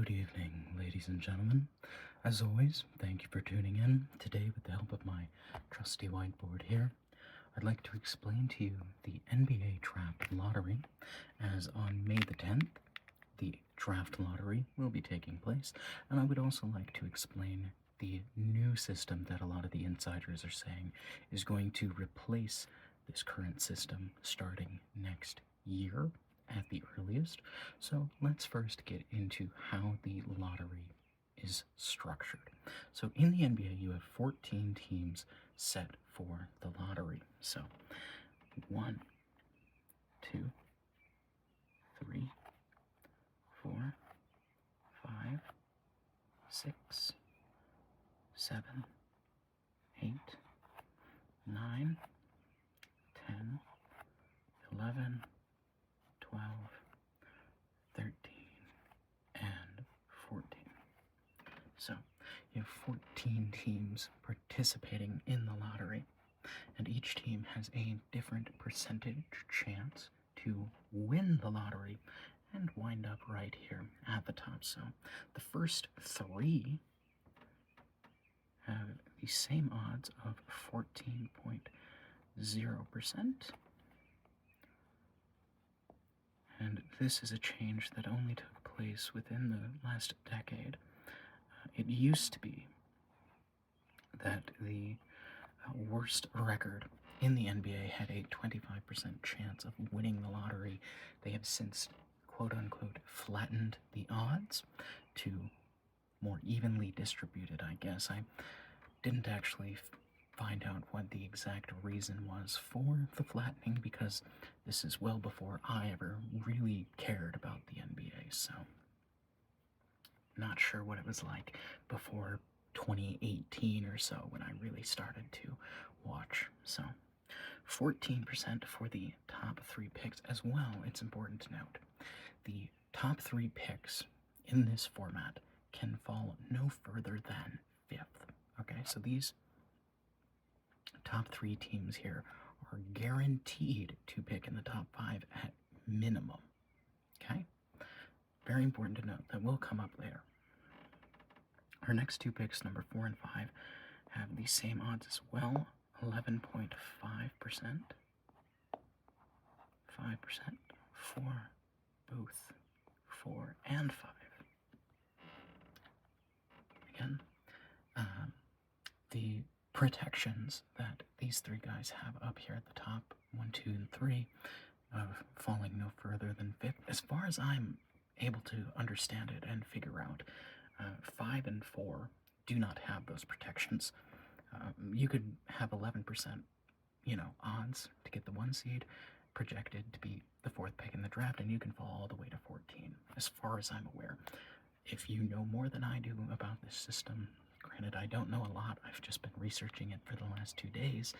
Good evening, ladies and gentlemen. As always, thank you for tuning in. Today, with the help of my trusty whiteboard here, I'd like to explain to you the NBA Draft Lottery, as on May the 10th, the Draft Lottery will be taking place, and I would also like to explain the new system that a lot of the insiders are saying is going to replace this current system starting next year at the earliest. So let's first get into how the lottery is structured. So in the NBA, you have 14 teams set for the lottery. So 1, 2, 3, 4, 5, 6, 7, 8, 9, 10, 11, 12, 13, and 14. So you have 14 teams participating in the lottery, and each team has a different percentage chance to win the lottery and wind up right here at the top. So the first three have the same odds of 14.0%. And this is a change that only took place within the last decade. It used to be that the worst record in the NBA had a 25% chance of winning the lottery. They have since, quote unquote, flattened the odds to more evenly distributed, I guess. I didn't actually find out what the exact reason was for the flattening, because this is well before I ever really cared about the NBA, so not sure what it was like before 2018 or so when I really started to watch. So 14% for the top 3 picks as well. It's important to note the top 3 picks in this format can fall no further than 5th. Okay, so these top 3 teams here are guaranteed to pick in the top 5 at minimum. Okay? Very important to note. That will come up later. Our next 2 picks, number 4 and 5, have the same odds as well, 11.5%. 5% for both 4 and 5. Again, the protections that these 3 guys have up here at the top, 1, 2, and 3, of falling no further than 5th, as far as I'm able to understand it and figure out, 5 and 4 do not have those protections. You could have 11%, odds to get the 1 seed, projected to be the 4th pick in the draft, and you can fall all the way to 14, as far as I'm aware. If you know more than I do about this system, granted, I don't know a lot, I've just been researching it for the last 2 days,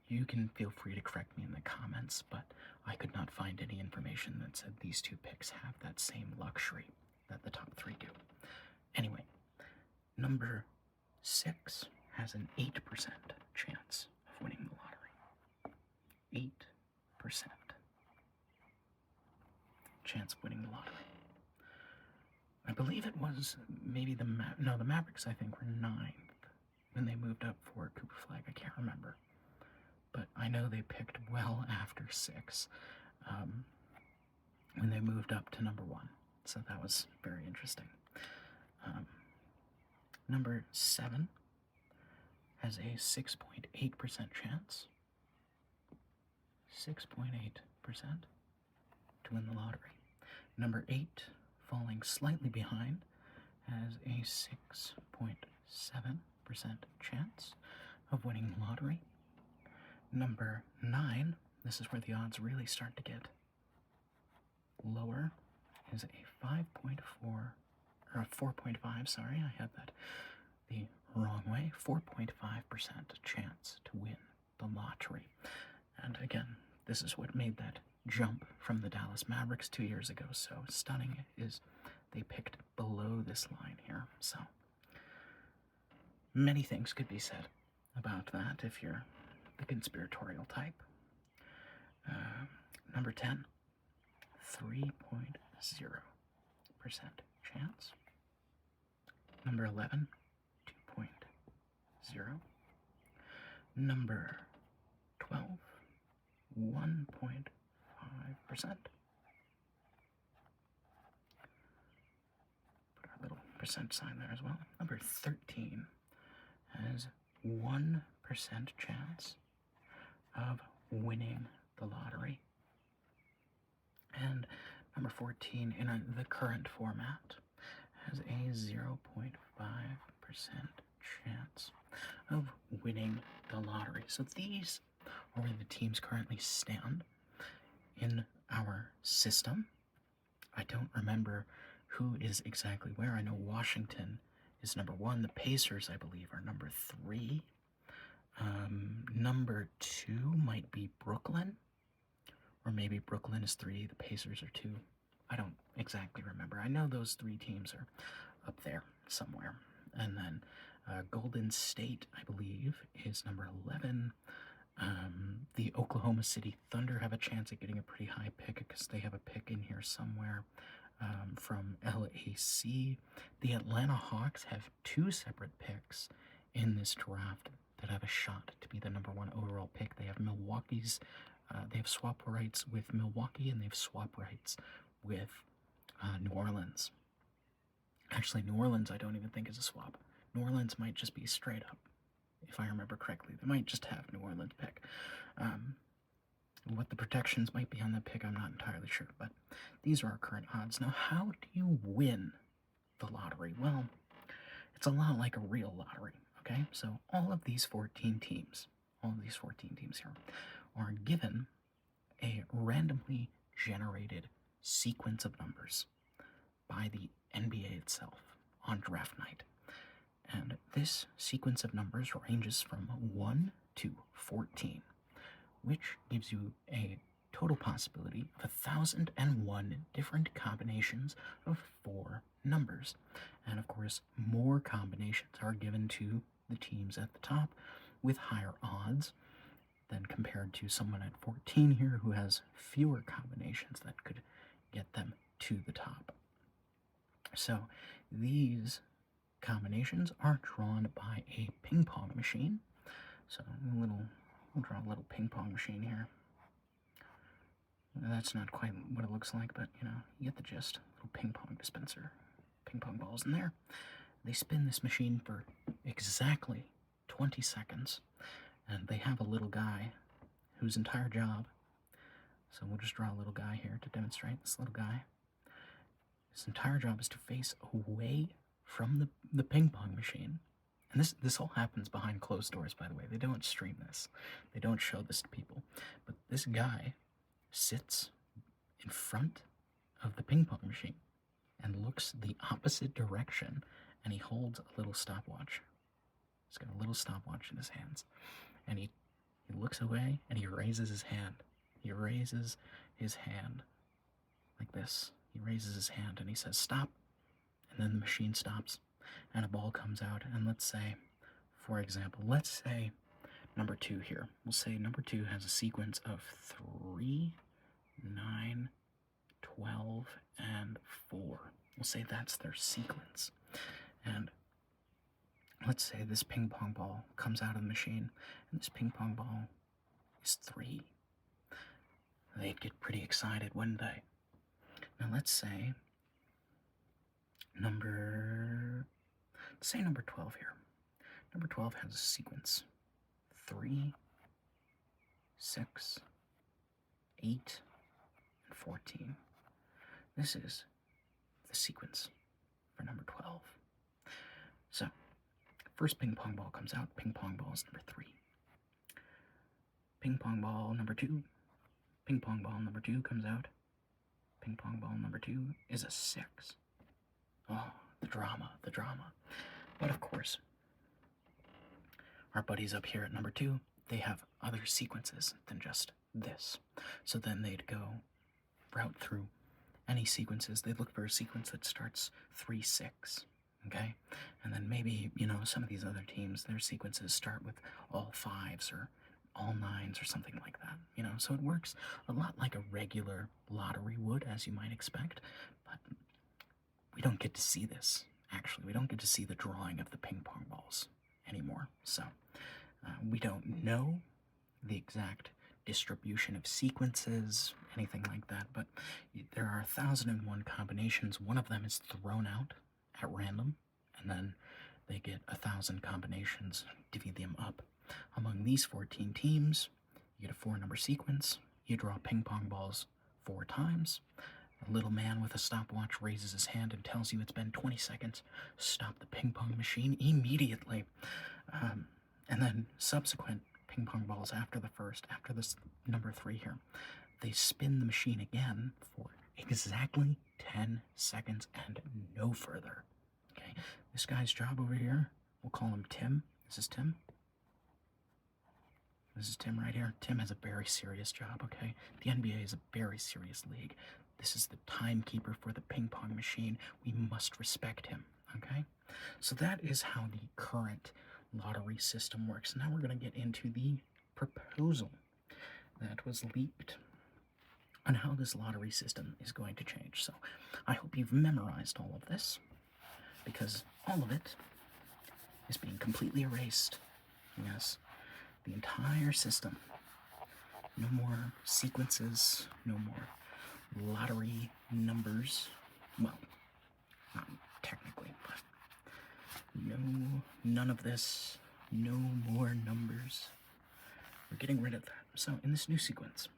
you can feel free to correct me in the comments, but I could not find any information that said these 2 picks have that same luxury that the top 3 do. Anyway, number 6 has an 8% chance of winning the lottery. 8% chance of winning the lottery. I believe it was maybe the Mavericks, I think, were 9th when they moved up for Cooper Flag. I can't remember. But I know they picked well after 6 when they moved up to number 1. So that was very interesting. Number 7 has a 6.8% chance. 6.8% to win the lottery. Number 8, falling slightly behind, has a 6.7% chance of winning the lottery. Number 9, this is where the odds really start to get lower, is a 4.5, sorry, I had that the wrong way, 4.5% chance to win the lottery. And again, this is what made that jump from the Dallas Mavericks 2 years ago so stunning, is they picked below this line here. So many things could be said about that if you're the conspiratorial type. Number 10, 3.0 chance. Number 11, 2.0. Number 12, 1.5%. Put our little percent sign there as well. Number 13 has 1% chance of winning the lottery. And number 14 in the current format has a 0.5% chance of winning the lottery. So these are where the teams currently stand in our system. I don't remember who is exactly where. I know Washington is number 1. The Pacers, I believe, are number 3. Number 2 might be Brooklyn. Or maybe Brooklyn is 3, the Pacers are 2. I don't exactly remember. I know those 3 teams are up there somewhere. And then Golden State, I believe, is number 11. The Oklahoma City Thunder have a chance at getting a pretty high pick because they have a pick in here somewhere from LAC. The Atlanta Hawks have 2 separate picks in this draft that have a shot to be the number 1 overall pick. They have they have swap rights with Milwaukee, and they have swap rights with New Orleans. Actually, New Orleans I don't even think is a swap. New Orleans might just be straight up, if I remember correctly. They might just have New Orleans pick. What the protections might be on that pick, I'm not entirely sure, but these are our current odds. Now, how do you win the lottery? Well, it's a lot like a real lottery, okay? So all of these 14 teams here, are given a randomly generated sequence of numbers by the NBA itself on draft night. And this sequence of numbers ranges from 1 to 14, which gives you a total possibility of 1,001 different combinations of 4 numbers. And of course, more combinations are given to the teams at the top with higher odds than compared to someone at 14 here who has fewer combinations that could get them to the top. So these combinations are drawn by a ping pong machine. So we'll draw a little ping pong machine here. That's not quite what it looks like, but you get the gist. Little ping pong dispenser, ping pong balls in there. They spin this machine for exactly 20 seconds, and they have a little guy whose entire job, so we'll just draw a little guy here to demonstrate this little guy. His entire job is to face away from the ping pong machine. And this all happens behind closed doors, by the way. They don't stream this. They don't show this to people. But this guy sits in front of the ping pong machine and looks the opposite direction, and he holds a little stopwatch. He's got a little stopwatch in his hands. And he looks away, and he raises his hand. He raises his hand like this. He raises his hand, and he says, "Stop." And then the machine stops, and a ball comes out. And let's say, for example, number 2 here. We'll say number 2 has a sequence of 3, 9, 12, and 4. We'll say that's their sequence. And let's say this ping pong ball comes out of the machine, and this ping pong ball is 3. They'd get pretty excited, wouldn't they? Now let's say number 12 here. Number 12 has a sequence 3, 6, 8, and 14. This is the sequence for number 12. So, first ping pong ball comes out. Ping pong ball is number 3. Ping pong ball number 2. Ping pong ball number 2 comes out. Ping pong ball number 2 is a 6. Oh, the drama. But of course, our buddies up here at number 2, they have other sequences than just this. So then they'd go route through any sequences. They'd look for a sequence that starts 3, 6, okay? And then maybe, some of these other teams, their sequences start with all 5s or all 9s or something like that, So it works a lot like a regular lottery would, as you might expect, but we don't get to see this. Actually, we don't get to see the drawing of the ping pong balls anymore. So we don't know the exact distribution of sequences, anything like that, but there are 1,001 combinations. One of them is thrown out at random, and then they get 1,000 combinations, divvy them up among these 14 teams. You get a 4-number sequence. You draw ping pong balls 4 times. A little man with a stopwatch raises his hand and tells you it's been 20 seconds. Stop the ping pong machine immediately. And then subsequent ping pong balls after the first, after this number 3 here, they spin the machine again for exactly 10 seconds and no further. Okay, this guy's job over here, we'll call him Tim. This is Tim. This is Tim right here. Tim has a very serious job, okay? The NBA is a very serious league. This is the timekeeper for the ping pong machine. We must respect him, okay? So that is how the current lottery system works. Now we're going to get into the proposal that was leaked on how this lottery system is going to change. So I hope you've memorized all of this, because all of it is being completely erased. Yes, the entire system. No more sequences, no more lottery numbers. Well, not technically, but none of this. No more numbers. We're getting rid of that. So in this new sequence,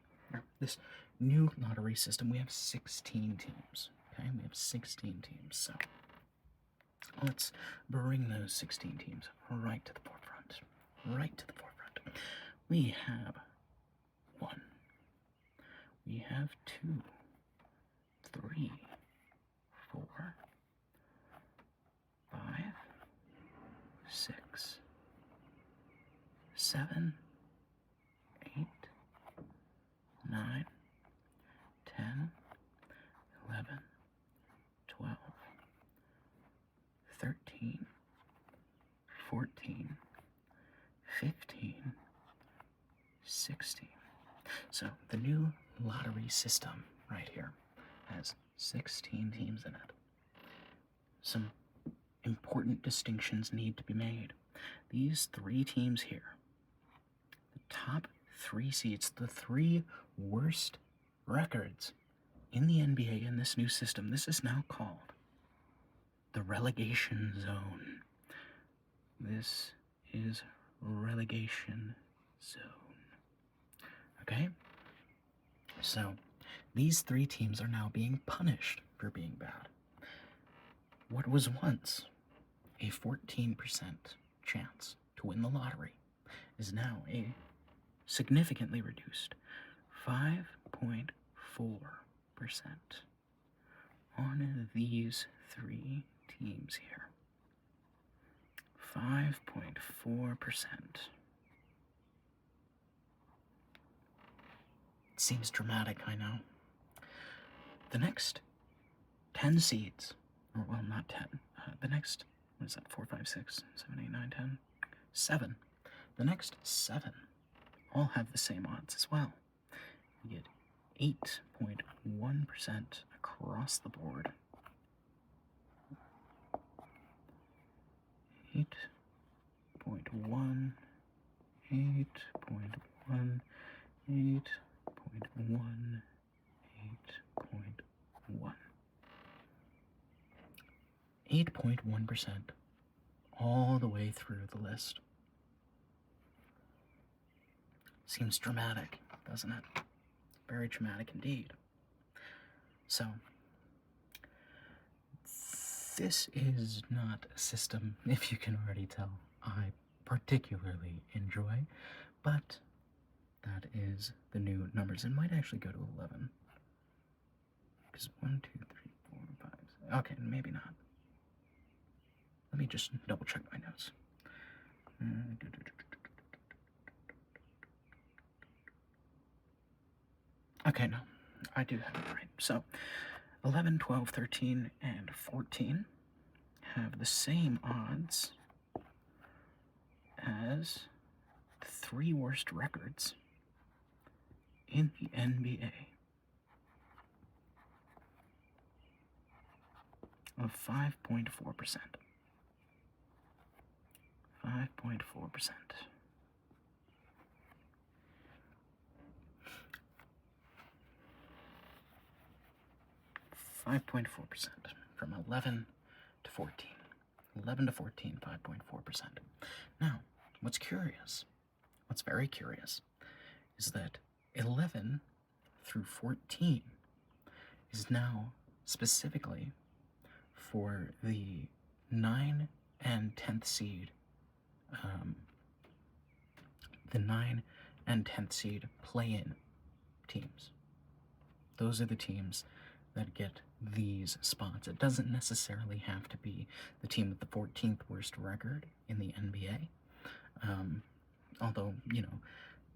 this new lottery system, we have 16 teams. Okay, we have 16 teams. So let's bring those 16 teams right to the forefront. Right to the forefront. We have 1. We have 2, 3, 4, 5, 6, 7, 8, 9, 10, 11, 12, 13, 14, 15, 16. So the new lottery system right here has 16 teams in it. Some important distinctions need to be made. These 3 teams here, the top 3 seeds, the 3 worst records in the NBA in this new system, this is now called the relegation zone. This is relegation zone. Okay? So, these 3 teams are now being punished for being bad. What was once a 14% chance to win the lottery is now a significantly reduced 5.4% on these 3 teams here. 5.4%. It seems dramatic, I know. The next 10 seeds, or well, not 10, the next, what is that, 4, 5, 6, 7, 8, 9, 10, 7. The next 7 all have the same odds as well. You get 8.1% across the board. 8.1, 8.1, 8.1, 8.1. 8.1% all the way through the list. Seems dramatic, doesn't it? Very dramatic indeed. So, this is not a system, if you can already tell, I particularly enjoy, but that is the new numbers. It might actually go to 11. Because 1, 2, 3, 4, 5, 6. Okay, maybe not. Let me just double check my notes. Okay, no, I do have it right. So, 11, 12, 13, and 14 have the same odds as the 3 worst records in the NBA. of 5.4%. 5.4%. 5.4% from 11 to 14. 11 to 14, 5.4%. Now, what's very curious, is that 11 through 14 is now specifically for the 9 and 10th seed, play-in teams. Those are the teams that get these spots. It doesn't necessarily have to be the team with the 14th worst record in the NBA. Although,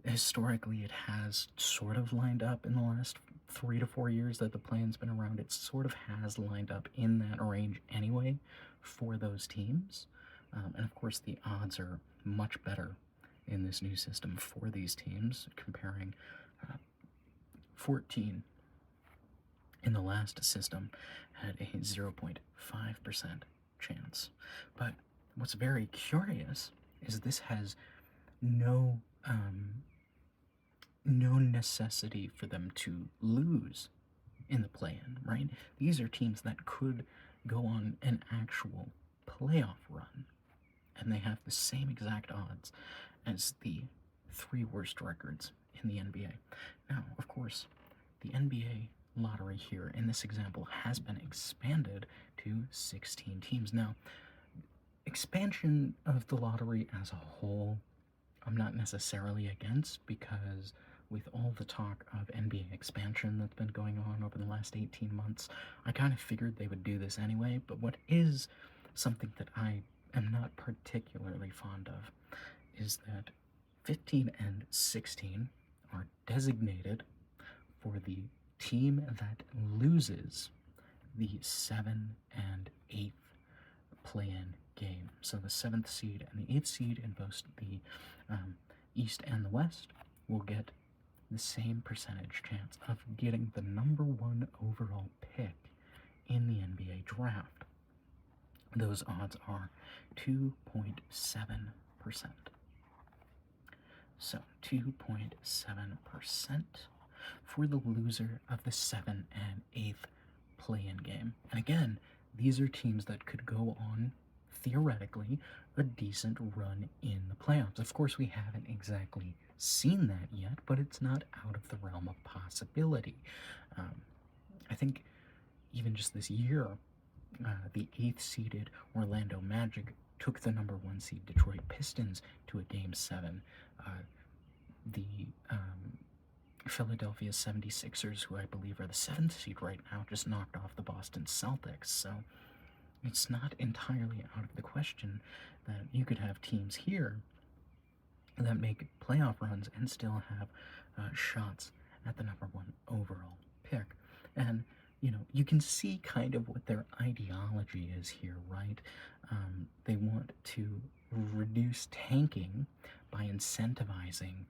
historically it has sort of lined up in the last 3 to 4 years that the play-in's been around. It sort of has lined up in that range anyway for those teams. And of course the odds are much better in this new system for these teams, comparing 14 in the last system had a 0.5% chance. But what's very curious is this has no necessity for them to lose in the play-in, right? These are teams that could go on an actual playoff run, and they have the same exact odds as the 3 worst records in the NBA. Now, of course, the NBA lottery here in this example has been expanded to 16 teams. Now, expansion of the lottery as a whole, I'm not necessarily against, because with all the talk of NBA expansion that's been going on over the last 18 months, I kind of figured they would do this anyway. But what is something that I am not particularly fond of is that 15 and 16 are designated for the team that loses the 7 and 8th play-in game. So the 7th seed and the 8th seed in both the East and the West will get the same percentage chance of getting the #1 overall pick in the NBA draft. Those odds are 2.7%. So 2.7% for the loser of the 7 and 8th play-in game. And again, these are teams that could go on, theoretically, a decent run in the playoffs. Of course, we haven't exactly seen that yet, but it's not out of the realm of possibility. I think even just this year, the 8th-seeded Orlando Magic took the #1 seed Detroit Pistons to a Game 7. The Philadelphia 76ers, who I believe are the 7th seed right now, just knocked off the Boston Celtics. So it's not entirely out of the question that you could have teams here that make playoff runs and still have shots at the #1 overall pick. And you can see kind of what their ideology is here, right? They want to reduce tanking by incentivizing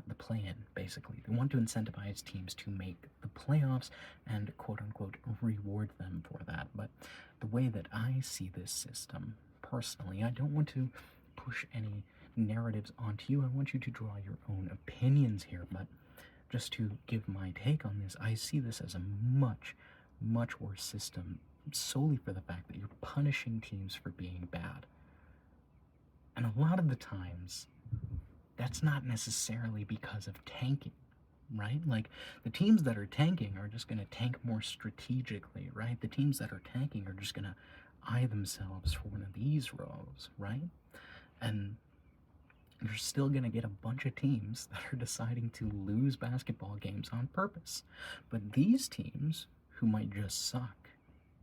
the play-in, basically. They want to incentivize teams to make the playoffs and, quote-unquote, reward them for that. But the way that I see this system, personally, I don't want to push any narratives onto you. I want you to draw your own opinions here. But just to give my take on this, I see this as a much, much worse system, solely for the fact that you're punishing teams for being bad. And a lot of the times, that's not necessarily because of tanking, right? Like, the teams that are tanking are just going to tank more strategically, right? The teams that are tanking are just going to eye themselves for one of these rows, right? And you're still going to get a bunch of teams that are deciding to lose basketball games on purpose. But these teams, who might just suck,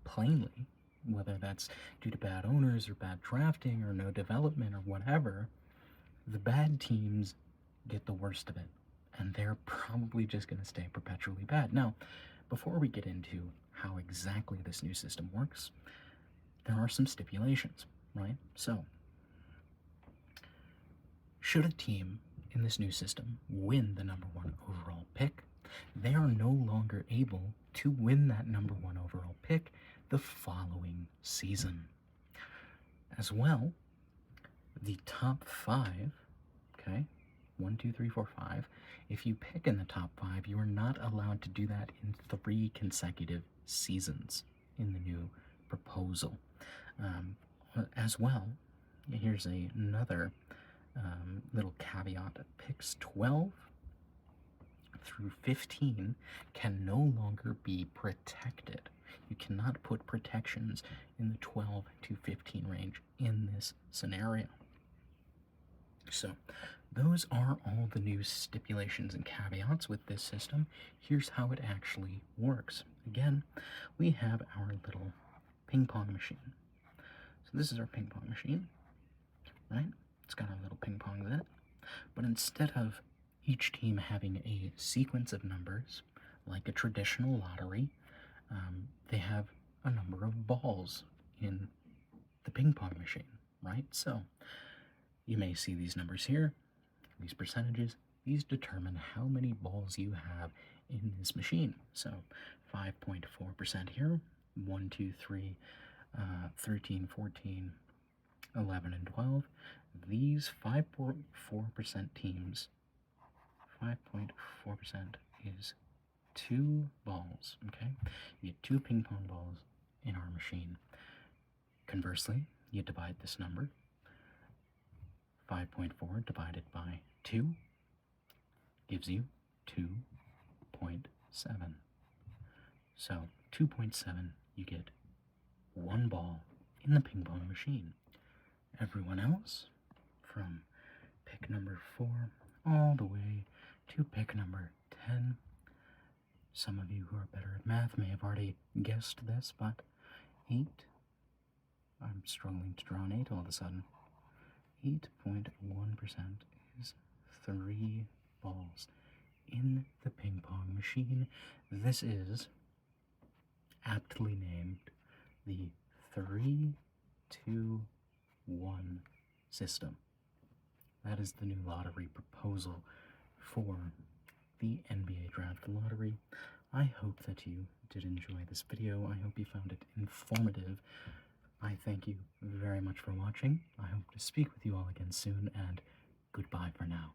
plainly, whether that's due to bad owners or bad drafting or no development or whatever, the bad teams get the worst of it, and they're probably just going to stay perpetually bad. Now, before we get into how exactly this new system works, there are some stipulations, right? So, should a team in this new system win the #1 overall pick, they are no longer able to win that #1 overall pick the following season. As well, the top 5, okay, 1, 2, 3, 4, 5, if you pick in the top 5, you are not allowed to do that in 3 consecutive seasons in the new proposal. As well, here's another little caveat. Picks 12 through 15 can no longer be protected. You cannot put protections in the 12 to 15 range in this scenario. So those are all the new stipulations and caveats with this system. Here's how it actually works. Again, we have our little ping pong machine. So this is our ping pong machine, right? It's got our little ping pongs in it. But instead of each team having a sequence of numbers, like a traditional lottery, they have a number of balls in the ping pong machine, right? So you may see these numbers here, these percentages. These determine how many balls you have in this machine. So 5.4% here, 1, 2, 3, 13, 14, 11, and 12. These 5.4% teams, 5.4% is 2 balls, okay? You get 2 ping pong balls in our machine. Conversely, you divide this number. 5.4 divided by 2 gives you 2.7. So 2.7, you get 1 ball in the ping pong machine. Everyone else, from pick number 4 all the way to pick number 10. Some of you who are better at math may have already guessed this, but 8, I'm struggling to draw an 8 all of a sudden. 8.1% is 3 balls in the ping pong machine. This is aptly named the 3-2-1 system. That is the new lottery proposal for the NBA Draft Lottery. I hope that you did enjoy this video. I hope you found it informative. I thank you very much for watching. I hope to speak with you all again soon, and goodbye for now.